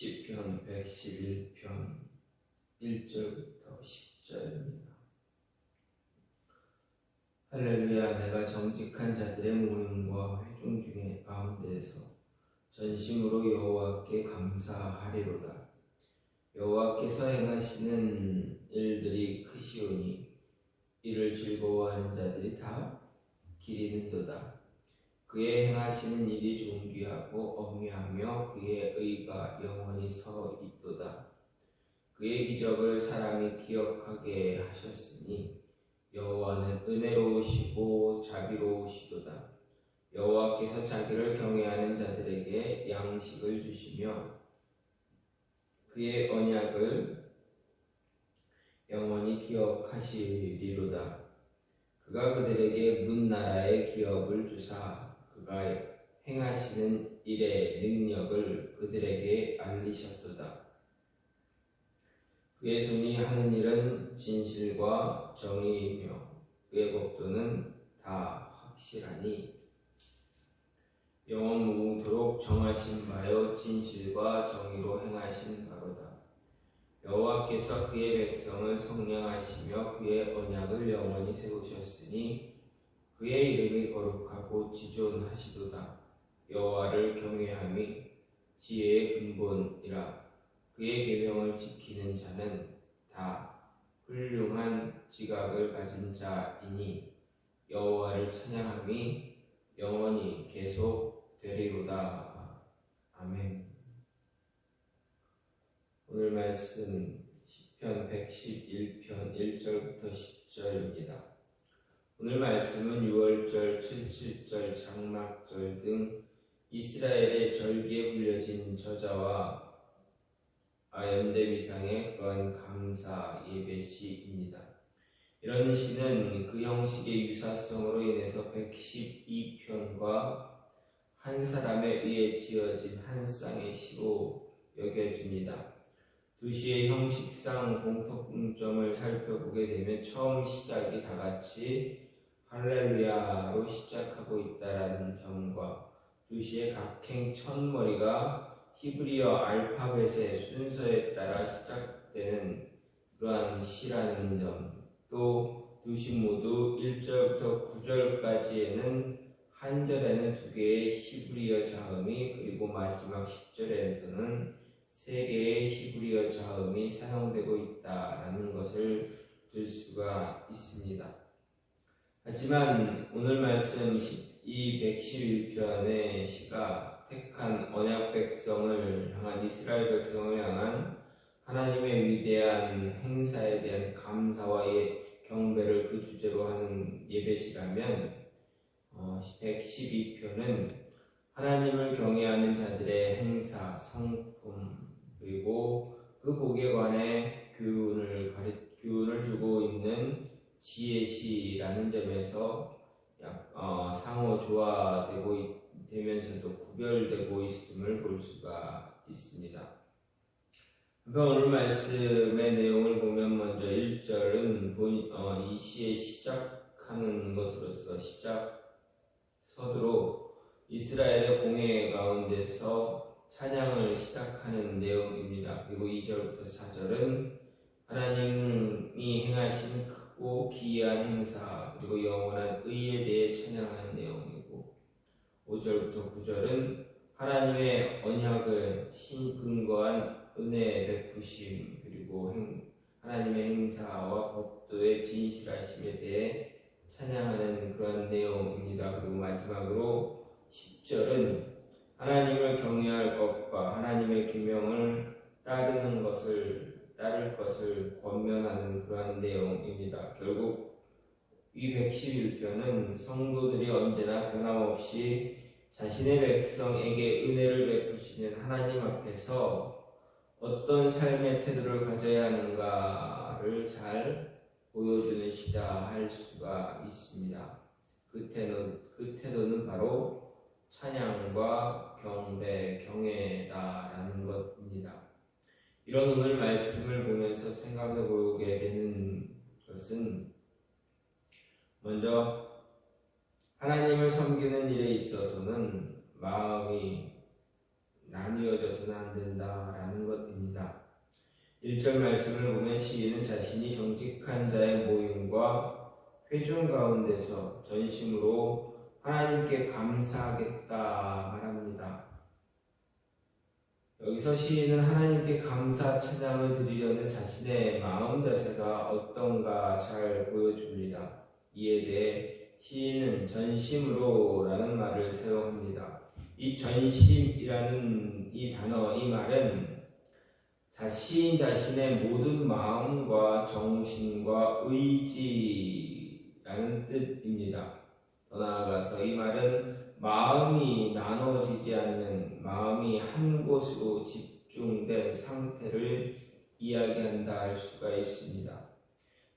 시편 111편 1절부터 10절입니다. 할렐루야. 내가 정직한 자들의 모임과 회중 중에 가운데에서 전심으로 여호와께 감사하리로다. 여호와께서 행하시는 일들이 크시오니 이를 즐거워하는 자들이 다 기리는도다. 그의 행하시는 일이 존귀하고 엄미하며 그의 의가 영원히 서 있도다. 그의 기적을 사람이 기억하게 하셨으니 여호와는 은혜로우시고 자비로우시도다. 여호와께서 자기를 경외하는 자들에게 양식을 주시며 그의 언약을 영원히 기억하시리로다. 그가 그들에게 문나라의 기업을 주사 그가 행하시는 일의 능력을 그들에게 알리셨도다. 그의 손이 하는 일은 진실과 정의이며 그의 법도는 다 확실하니 영원 무궁토록 정하신 바요 진실과 정의로 행하신 바로다. 여호와께서 그의 백성을 성량하시며 그의 언약을 영원히 세우셨으니 그의 이름이 거룩하고 지존하시도다. 여호와를 경외함이 지혜의 근본이라. 그의 계명을 지키는 자는 다 훌륭한 지각을 가진 자이니 여호와를 찬양함이 영원히 계속되리로다. 아멘. 오늘 말씀 시편 111편 1절부터 10절입니다. 오늘 말씀은 6월절, 77절, 장막절 등 이스라엘의 절기에 불려진 저자와 연대미상의 그러한 감사 예배시입니다. 이런 시는 그 형식의 유사성으로 인해서 112편과 한 사람에 의해 지어진 한 쌍의 시로 여겨집니다. 두 시의 형식상 공통점을 살펴보게 되면 처음 시작이 다 같이 할렐루야로 시작하고 있다라는 점과 두 시의 각행 첫머리가 히브리어 알파벳의 순서에 따라 시작되는 그러한 시라는 점, 또 두 시 모두 1절부터 9절까지에는 한 절에는 두 개의 히브리어 자음이 그리고 마지막 10절에서는 세 개의 히브리어 자음이 사용되고 있다라는 것을 들 수가 있습니다. 하지만 오늘 말씀 이 111편의 시가 택한 언약 백성을 향한 이스라엘 백성을 향한 하나님의 위대한 행사에 대한 감사와 경배를 그 주제로 하는 예배시라면 112편은 하나님을 경외하는 자들의 행사, 성품 그리고 그 복에 관해 교훈을 주고 있는 지혜시라는 점에서 상호 조화되면서도 구별되고 있음을 볼 수가 있습니다. 한편 오늘 말씀의 내용을 보면 먼저 1절은 이 시의 시작하는 것으로서 서두로 이스라엘의 공회 가운데서 찬양을 시작하는 내용입니다. 그리고 2절부터 4절은 하나님이 행하신 크고 기이한 행사 그리고 영원한 의에 대해 찬양하는 내용이고 5절부터 9절은 하나님의 언약을 근거한 은혜의 베푸심 그리고 하나님의 행사와 법도의 진실하심에 대해 찬양하는 그런 내용입니다. 그리고 마지막으로 10절은 하나님을 경외할 것과 하나님의 계명을 따를 것을 권면하는 그러한 내용입니다. 결국 이 111편은 성도들이 언제나 변함없이 자신의 백성에게 은혜를 베푸시는 하나님 앞에서 어떤 삶의 태도를 가져야 하는가를 잘 보여주는 시다 할 수가 있습니다. 그 태도는 바로 찬양과 경배, 경외다라는 것입니다. 이런 오늘 말씀을 보면서 생각해 보게 되는 것은 먼저 하나님을 섬기는 일에 있어서는 마음이 나뉘어져서는 안 된다라는 것입니다. 1절 말씀을 보면 시인은 자신이 정직한 자의 모임과 회중 가운데서 전심으로 하나님께 감사하겠다 말합니다. 여기서 시인은 하나님께 감사 찬양을 드리려는 자신의 마음 자세가 어떤가 잘 보여줍니다. 이에 대해 시인은 전심으로 라는 말을 사용합니다. 이 전심이라는 이 단어, 이 말은 시인 자신의 모든 마음과 정신과 의지라는 뜻입니다. 더 나아가서 이 말은 마음이 나눠지지 않는, 마음이 한 곳으로 집중된 상태를 이야기한다 할 수가 있습니다.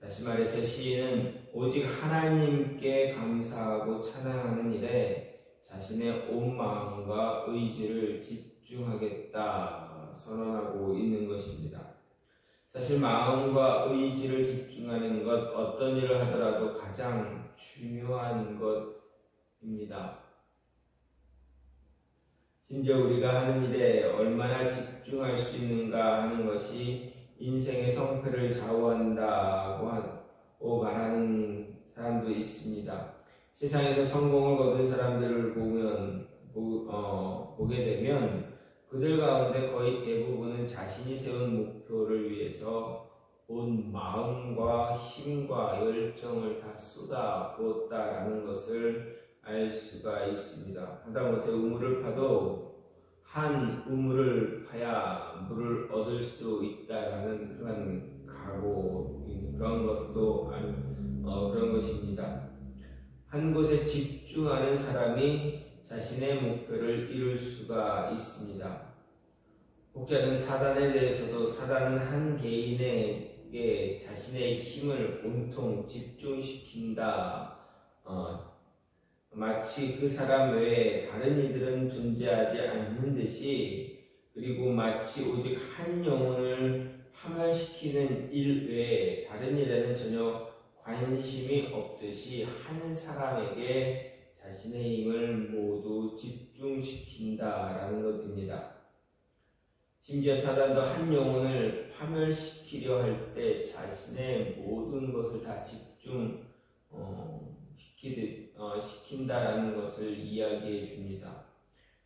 다시 말해서 시인은 오직 하나님께 감사하고 찬양하는 일에 자신의 온 마음과 의지를 집중하겠다 선언하고 있는 것입니다. 사실 마음과 의지를 집중하는 것, 어떤 일을 하더라도 가장 중요한 것입니다. 심지어 우리가 하는 일에 얼마나 집중할 수 있는가 하는 것이 인생의 성패를 좌우한다고 말하는 사람도 있습니다. 세상에서 성공을 거둔 사람들을 보게 되면 그들 가운데 거의 대부분은 자신이 세운 목표를 위해서 온 마음과 힘과 열정을 다 쏟아 부었다라는 것을 알 수가 있습니다. 하다못해 우물을 파도 한 우물을 파야 물을 얻을 수 있다라는 그런 각오, 그런 것도 그런 것입니다. 한 곳에 집중하는 사람이 자신의 목표를 이룰 수가 있습니다. 혹자는 사단에 대해서도 사단은 한 개인에게 자신의 힘을 온통 집중시킨다. 마치 그 사람 외에 다른 이들은 존재하지 않는 듯이, 그리고 마치 오직 한 영혼을 파멸시키는 일 외에 다른 일에는 전혀 관심이 없듯이 한 사람에게 자신의 힘을 모두 집중시킨다라는 것입니다. 심지어 사단도 한 영혼을 파멸시키려 할 때 자신의 모든 것을 다 시킨다라는 것을 이야기해 줍니다.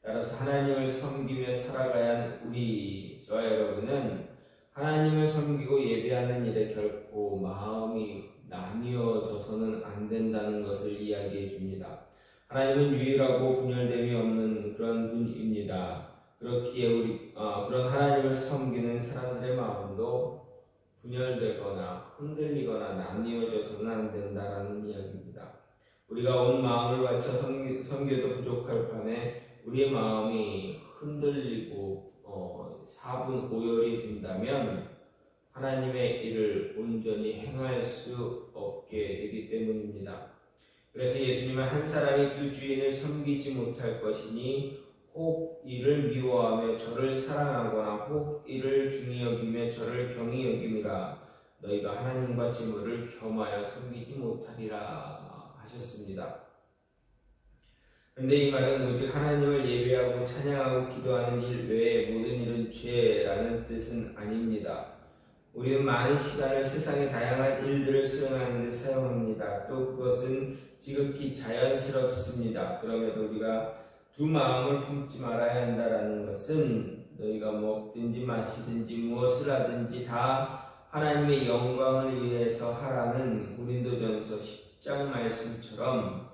따라서 하나님을 섬기며 살아가야 하는 저와 여러분은 하나님을 섬기고 예배하는 일에 결코 마음이 나뉘어져서는 안 된다는 것을 이야기해 줍니다. 하나님은 유일하고 분열됨이 없는 그런 분입니다. 그렇기에 그런 하나님을 섬기는 사람들의 마음도 분열되거나 흔들리거나 나뉘어져서는 안 된다라는 이야기입니다. 우리가 온 마음을 바쳐 섬겨도 부족할 판에 우리의 마음이 흔들리고 사분오열이 된다면 하나님의 일을 온전히 행할 수 없게 되기 때문입니다. 그래서 예수님은 한 사람이 두 주인을 섬기지 못할 것이니 혹 이를 미워하며 저를 사랑하거나 혹 이를 중히 여기며 저를 경히 여김이라. 너희가 하나님과 재물을 겸하여 섬기지 못하리라 하셨습니다. 그런데 이 말은 오직 하나님을 예배하고 찬양하고 기도하는 일 외에 모든 일은 죄라는 뜻은 아닙니다. 우리는 많은 시간을 세상의 다양한 일들을 수행하는 데 사용합니다. 또 그것은 지극히 자연스럽습니다. 그럼에도 우리가 두 마음을 품지 말아야 한다라는 것은 너희가 먹든지 마시든지 무엇을 하든지 다 하나님의 영광을 위해서 하라는 고린도전서 10장 말씀처럼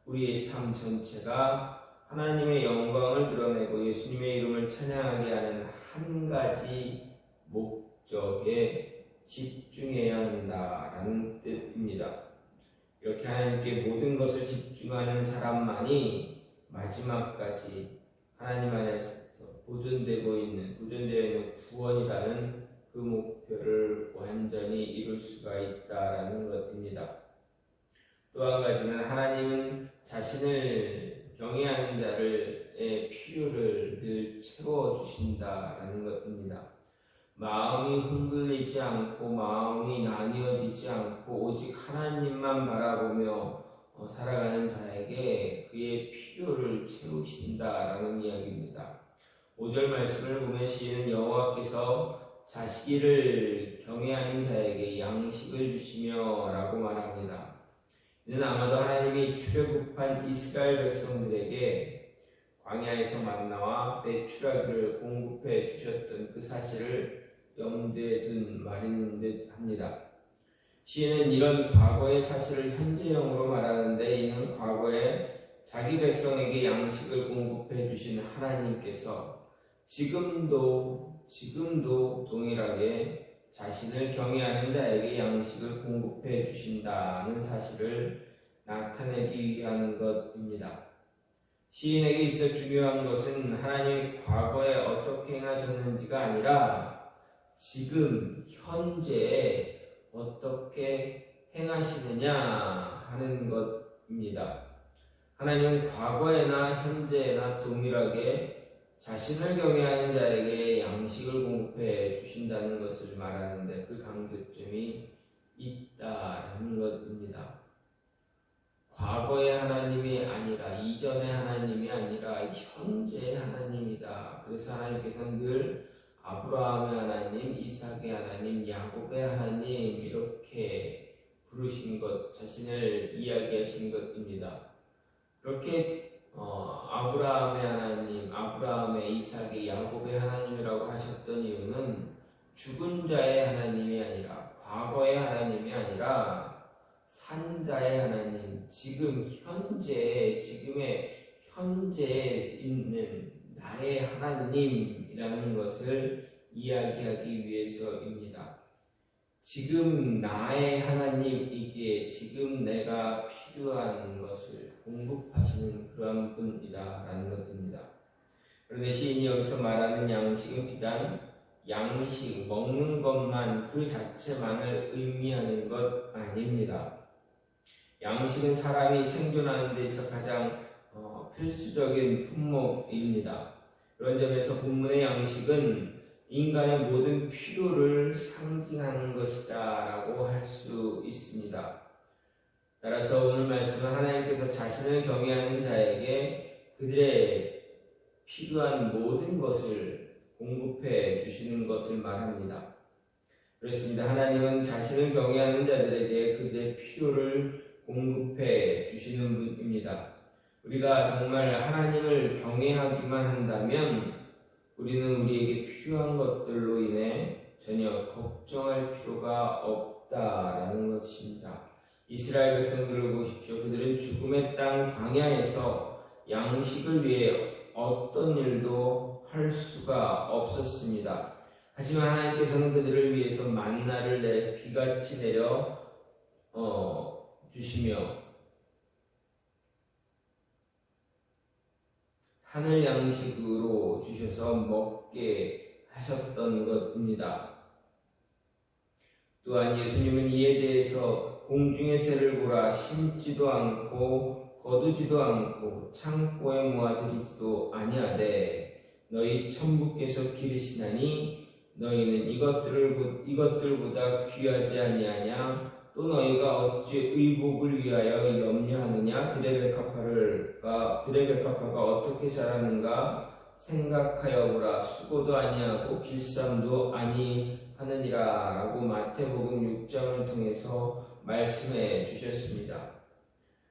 우리의 삶 전체가 하나님의 영광을 드러내고 예수님의 이름을 찬양하게 하는 한 가지 목적에 집중해야 한다라는 뜻입니다. 이렇게 하나님께 모든 것을 집중하는 사람만이 마지막까지 하나님 안에서 보존되어 있는 구원이라는 그 목표를 완전히 이룰 수가 있다라는 것입니다. 또 한 가지는 하나님은 자신을 경외하는 자의 필요를 늘 채워주신다라는 것입니다. 마음이 흔들리지 않고 마음이 나뉘어지지 않고 오직 하나님만 바라보며 살아가는 자에게 그의 필요를 채우신다라는 이야기입니다. 5절 말씀을 보면 시인은 여호와께서 자시기를 경외하는 자에게 양식을 주시며 라고 말합니다. 이는 아마도 하나님이 출애굽한 이스라엘 백성들에게 광야에서 만나와 배추라기를 공급해 주셨던 그 사실을 염두에 둔 말인 듯 합니다. 시인은 이런 과거의 사실을 현재형으로 말하는데 이는 과거에 자기 백성에게 양식을 공급해 주신 하나님께서 지금도 동일하게 자신을 경외하는 자에게 양식을 공급해 주신다는 사실을 나타내기 위한 것입니다. 시인에게 있어 중요한 것은 하나님이 과거에 어떻게 행하셨는지가 아니라 지금 현재에 어떻게 행하시느냐 하는 것입니다. 하나님은 과거에나 현재에나 동일하게 자신을 경외하는 자에게 양식을 공급해 주신다는 것을 말하는데 그 강조점이 있다라는 것입니다. 과거의 하나님이 아니라 이전의 하나님이 아니라 현재의 하나님이다. 그래서 하나님께서는 늘 아브라함의 하나님, 이삭의 하나님, 야곱의 하나님 이렇게 부르신 것, 자신을 이야기하신 것입니다. 그렇게 아브라함의 하나님, 아브라함의, 이삭의, 야곱의 하나님이라고 하셨던 이유는 죽은 자의 하나님이 아니라 과거의 하나님이 아니라 산자의 하나님, 지금의 현재에 있는 나의 하나님이라는 것을 이야기하기 위해서입니다. 지금 나의 하나님이기에 지금 내가 필요한 것을 공급하시는 그러한 분이다라는 것입니다. 그런데 시인이 여기서 말하는 양식은 비단 양식, 먹는 것만 그 자체만을 의미하는 것 아닙니다. 양식은 사람이 생존하는 데 있어 가장 필수적인 품목입니다. 그런 점에서 본문의 양식은 인간의 모든 필요를 상징하는 것이다 라고 할 수 있습니다. 따라서 오늘 말씀은 하나님께서 자신을 경외하는 자에게 그들의 필요한 모든 것을 공급해 주시는 것을 말합니다. 그렇습니다. 하나님은 자신을 경외하는 자들에게 그들의 필요를 공급해 주시는 분입니다. 우리가 정말 하나님을 경외하기만 한다면 우리는 우리에게 필요한 것들로 인해 전혀 걱정할 필요가 없다라는 것입니다. 이스라엘 백성들을 보십시오. 그들은 죽음의 땅 광야에서 양식을 위해 어떤 일도 할 수가 없었습니다. 하지만 하나님께서는 그들을 위해서 만나를 비같이 내려 주시며 하늘 양식으로 주셔서 먹게 하셨던 것입니다. 또한 예수님은 이에 대해서 공중의 새를 보라, 심지도 않고 거두지도 않고 창고에 모아들이지도 아니하되 너희 천부께서 기르시나니 너희는 이것들보다 귀하지 아니하냐? 또 너희가 어찌 의복을 위하여 염려하느냐? 들의 백합화가 어떻게 자라는가 생각하여 보라. 수고도 아니하고 길쌈도 아니하느니라 라고 마태복음 6장을 통해서 말씀해 주셨습니다.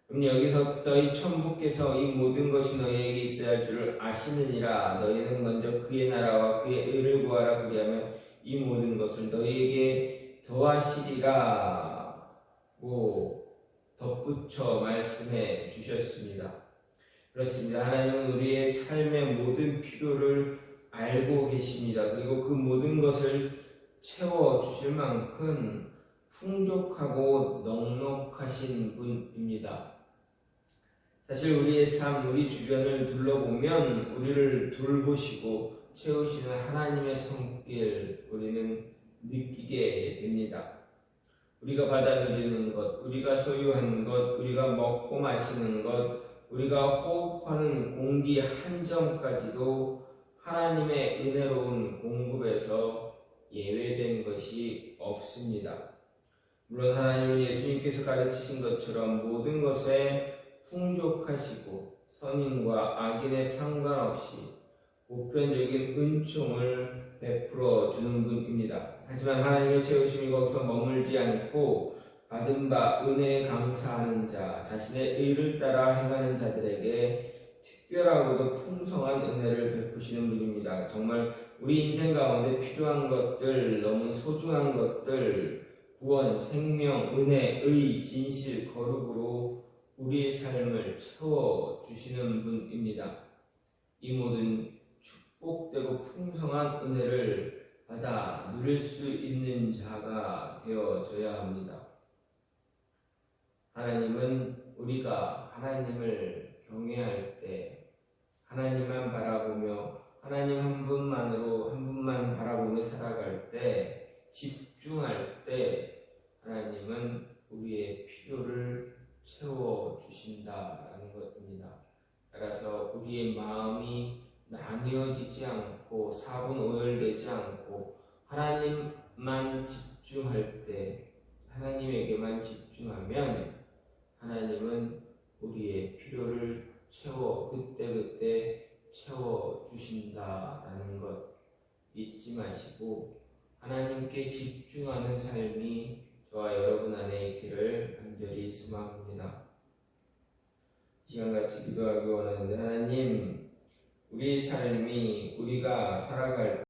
그럼 여기서 너희 천부께서 이 모든 것이 너희에게 있어야 할 줄을 아시느니라. 너희는 먼저 그의 나라와 그의 의를 구하라. 그리하면 이 모든 것을 너희에게 더하시리라 고 덧붙여 말씀해 주셨습니다. 그렇습니다. 하나님은 우리의 삶의 모든 필요를 알고 계십니다. 그리고 그 모든 것을 채워주실 만큼 풍족하고 넉넉하신 분입니다. 사실 우리의 삶, 우리 주변을 둘러보면 우리를 돌보시고 채우시는 하나님의 손길 우리는 느끼게 됩니다. 우리가 받아 누리는 것, 우리가 소유한 것, 우리가 먹고 마시는 것, 우리가 호흡하는 공기 한 점까지도 하나님의 은혜로운 공급에서 예외된 것이 없습니다. 물론 하나님은 예수님께서 가르치신 것처럼 모든 것에 풍족하시고 선인과 악인에 상관없이 보편적인 은총을 베풀어 주는 분입니다. 하지만 하나님의 채우심이 거기서 머물지 않고 받은 바 은혜에 감사하는 자, 자신의 의를 따라 행하는 자들에게 특별하고도 풍성한 은혜를 베푸시는 분입니다. 정말 우리 인생 가운데 필요한 것들, 너무 소중한 것들, 구원, 생명, 은혜, 의, 진실, 거룩으로 우리의 삶을 채워주시는 분입니다. 이 모든 축복되고 풍성한 은혜를 받아 누릴 수 있는 자가 되어져야 합니다. 하나님은 우리가 하나님을 경외할 때, 하나님만 바라보며 하나님 한 분만 바라보며 살아갈 때, 집중할 때 하나님은 우리의 필요를 채워주신다라는 것입니다. 따라서 우리의 마음이 나뉘어지지 않고 사분오열되지 않고 하나님만 집중할 때, 하나님에게만 집중하면 하나님은 우리의 필요를 그때그때 채워주신다라는 것 잊지 마시고 하나님께 집중하는 삶이 저와 여러분 안에 있기를 간절히 소망합니다. 이 시간같이 기도하기 원하는데, 하나님, 우리 삶이 우리가 살아갈